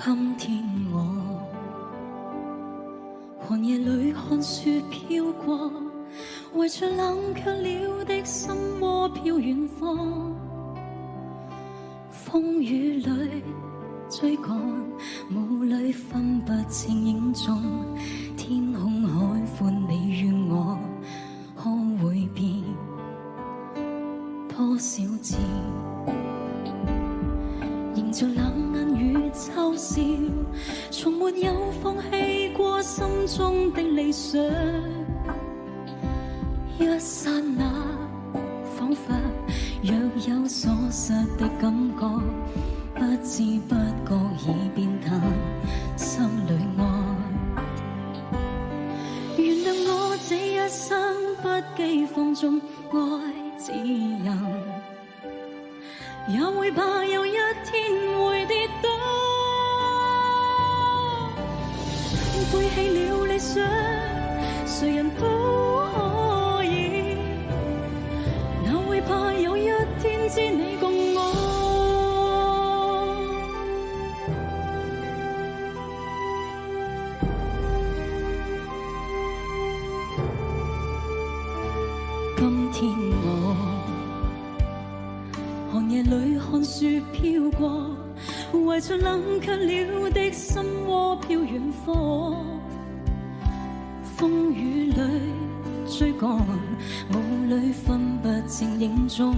今天我寒夜裏看雪飄過，為着冷卻了的心窩飄遠方。風雨裏追趕，霧裏分不清影蹤。天空海闊，你與我可會變多少次？迎着冷眼與嘲笑，從沒有放棄過心中的理想。一剎那，彷彿若有所失的感覺，不知不覺已變淡心裏愛。原諒我這一生不羈放縱愛自由，也會怕有一天會跌倒。背棄了理想，誰人都可以，哪會怕有一天知你共我。今天我寒夜裏看雪飄過，為着冷卻了的心窩飄遠方。風雨裏追趕，霧裏分不清影蹤。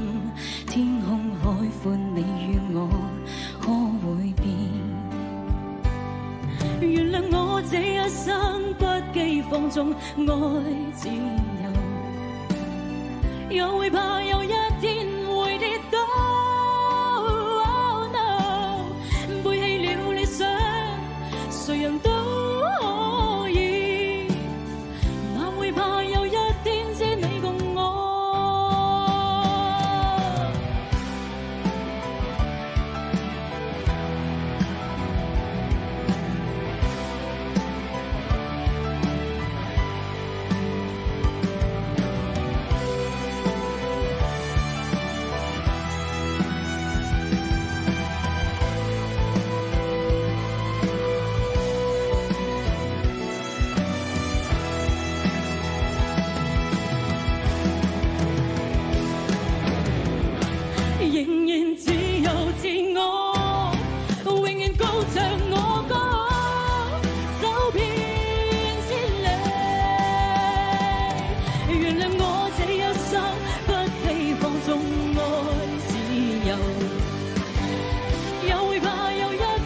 天空海闊，你與我可會變？原諒我這一生不羈放縱愛自由，也會怕有一天